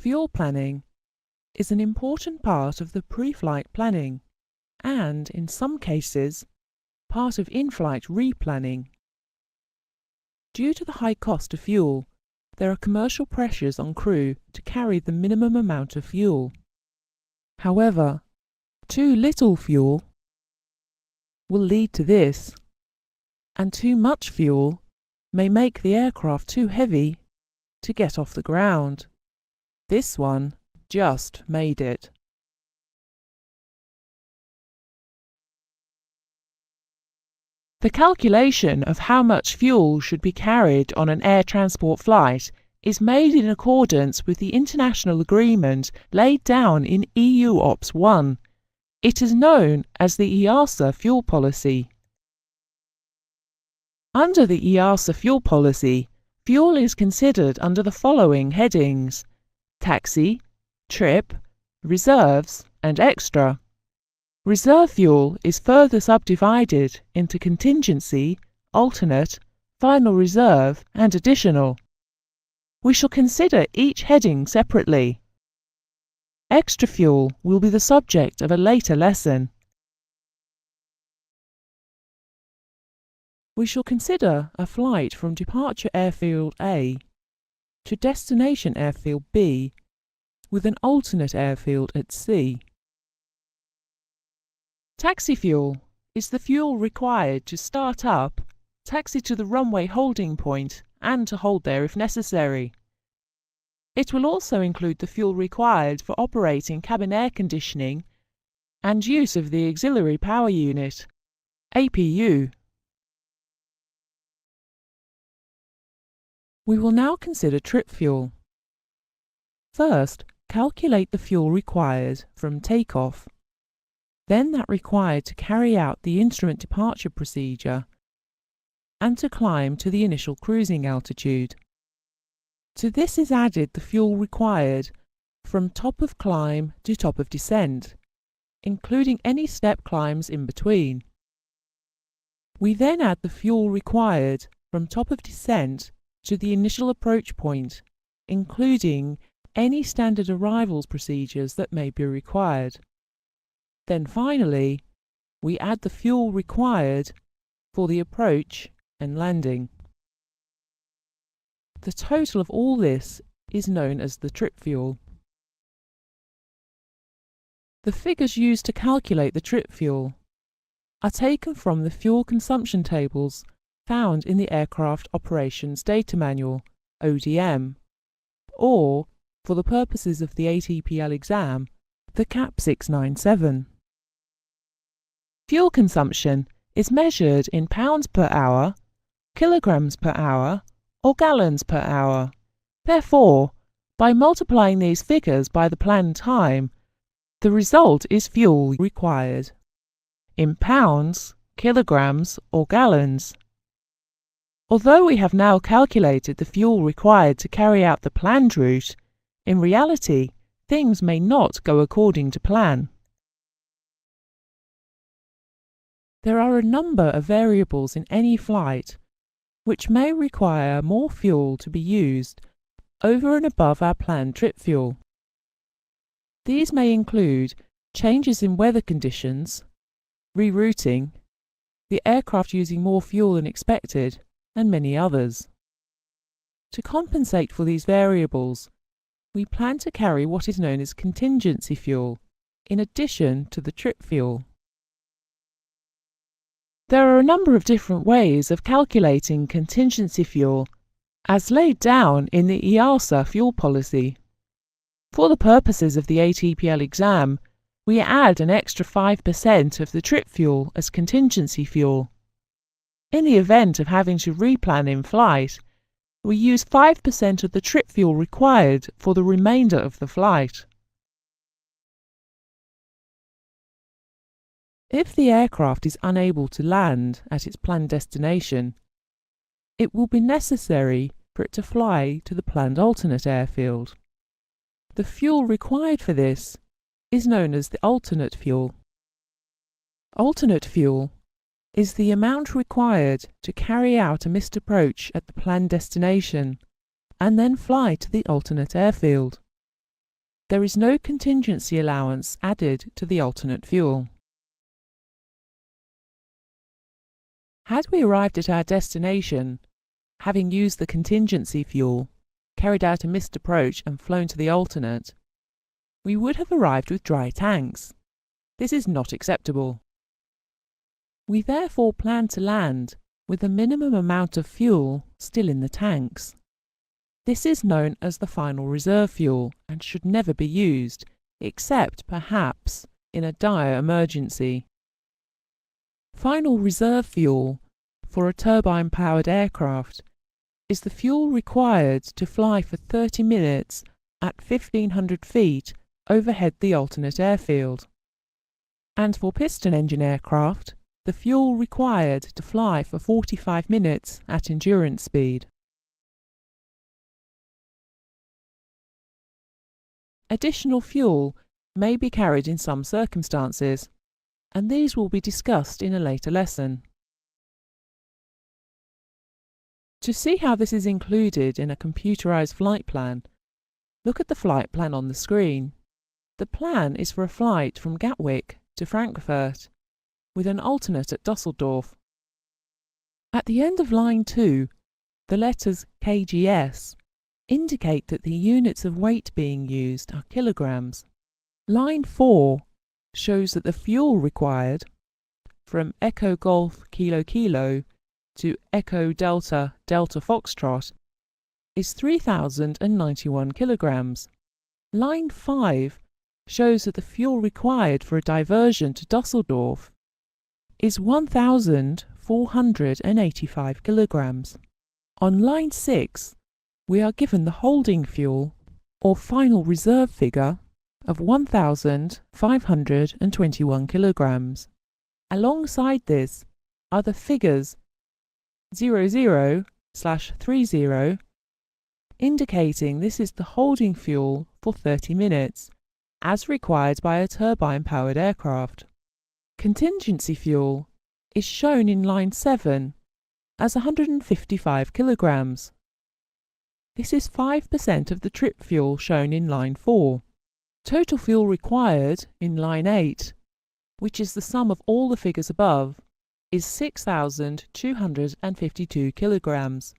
Fuel planning is an important part of the pre-flight planning and, in some cases, part of in-flight replanning. Due to the high cost of fuel, there are commercial pressures on crew to carry the minimum amount of fuel. However, too little fuel will lead to this, and too much fuel may make the aircraft too heavy to get off the ground. This one just made it. The calculation of how much fuel should be carried on an air transport flight is made in accordance with the international agreement laid down in EU Ops 1. It is known as the EASA fuel policy. Under the EASA fuel policy, fuel is considered under the following headings: taxi, trip, reserves, and extra. Reserve fuel is further subdivided into contingency, alternate, final reserve, and additional. We shall consider each heading separately. Extra fuel will be the subject of a later lesson. We shall consider a flight from departure airfield A to destination airfield B with an alternate airfield at C. Taxi fuel is the fuel required to start up, taxi to the runway holding point, and to hold there if necessary. It will also include the fuel required for operating cabin air conditioning and use of the auxiliary power unit, APU. We will now consider trip fuel. First, calculate the fuel required from takeoff, then that required to carry out the instrument departure procedure and to climb to the initial cruising altitude. To this is added the fuel required from top of climb to top of descent, including any step climbs in between. We then add the fuel required from top of descent to the initial approach point, including any standard arrivals procedures that may be required. Then finally, we add the fuel required for the approach and landing. The total of all this is known as the trip fuel. The figures used to calculate the trip fuel are taken from the fuel consumption tables found in the Aircraft Operations Data Manual, ODM, or, for the purposes of the ATPL exam, the CAP 697. Fuel consumption is measured in pounds per hour, kilograms per hour, or gallons per hour. Therefore, by multiplying these figures by the planned time, the result is fuel required in pounds, kilograms, or gallons. Although we have now calculated the fuel required to carry out the planned route, in reality, things may not go according to plan. There are a number of variables in any flight which may require more fuel to be used over and above our planned trip fuel. These may include changes in weather conditions, rerouting, the aircraft using more fuel than expected, and many others. To compensate for these variables, we plan to carry what is known as contingency fuel, in addition to the trip fuel. There are a number of different ways of calculating contingency fuel, as laid down in the EASA fuel policy. For the purposes of the ATPL exam, we add an extra 5% of the trip fuel as contingency fuel. In the event of having to replan in flight, we use 5% of the trip fuel required for the remainder of the flight. If the aircraft is unable to land at its planned destination, it will be necessary for it to fly to the planned alternate airfield. The fuel required for this is known as the alternate fuel. Alternate fuel is the amount required to carry out a missed approach at the planned destination and then fly to the alternate airfield. there is no contingency allowance added to the alternate fuel. Had we arrived at our destination, having used the contingency fuel, carried out a missed approach and flown to the alternate, we would have arrived with dry tanks. This is not acceptable. We therefore plan to land with a minimum amount of fuel still in the tanks. This is known as the final reserve fuel and should never be used, except perhaps in a dire emergency. Final reserve fuel for a turbine-powered aircraft is the fuel required to fly for 30 minutes at 1,500 feet overhead the alternate airfield. And for piston engine aircraft, the fuel required to fly for 45 minutes at endurance speed. Additional fuel may be carried in some circumstances, and these will be discussed in a later lesson. To see how this is included in a computerized flight plan, look at the flight plan on the screen. The plan is for a flight from Gatwick to Frankfurt, with an alternate at Dusseldorf. At the end of line 2, the letters kgs indicate that the units of weight being used are kilograms. Line 4 shows that the fuel required from Echo Golf Kilo Kilo to Echo Delta Delta Foxtrot is 3,091 kilograms. Line 5 shows that the fuel required for a diversion to Dusseldorf is 1,485 kilograms. On line 6, we are given the holding fuel or final reserve figure of 1,521 kilograms. Alongside this are the figures 00/30, indicating this is the holding fuel for 30 minutes, as required by a turbine-powered aircraft. Contingency fuel is shown in line 7 as 155 kilograms. This is 5% of the trip fuel shown in line 4. Total fuel required in line 8, which is the sum of all the figures above, is 6,252 kilograms.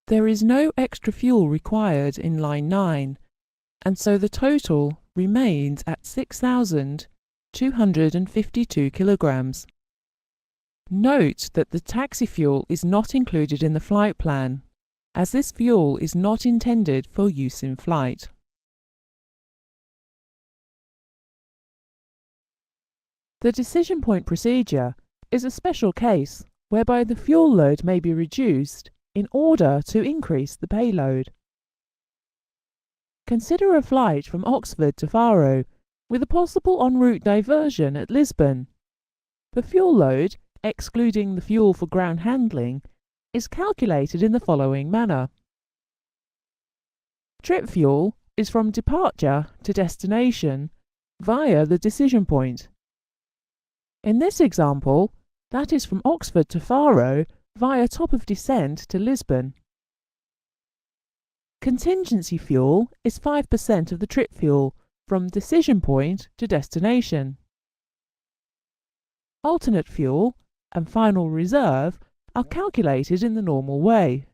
There is no extra fuel required in line 9, and so the total remains at 6,252 kilograms. Note that the taxi fuel is not included in the flight plan, as this fuel is not intended for use in flight. The decision point procedure is a special case whereby the fuel load may be reduced in order to increase the payload. Consider a flight from Oxford to Faro with a possible en route diversion at Lisbon. The fuel load, excluding the fuel for ground handling, is calculated in the following manner. Trip fuel is from departure to destination via the decision point. In this example, that is from Oxford to Faro via top of descent to Lisbon. Contingency fuel is 5% of the trip fuel from decision point to destination. Alternate fuel and final reserve are calculated in the normal way.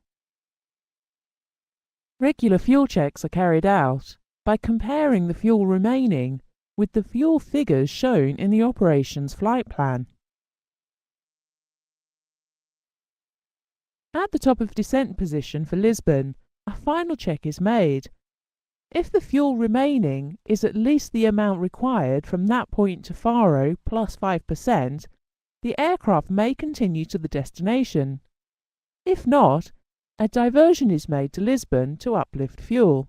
Regular fuel checks are carried out by comparing the fuel remaining with the fuel figures shown in the operations flight plan. At the top of descent position for Lisbon, a final check is made. If the fuel remaining is at least the amount required from that point to Faro plus 5%, the aircraft may continue to the destination. If not, a diversion is made to Lisbon to uplift fuel.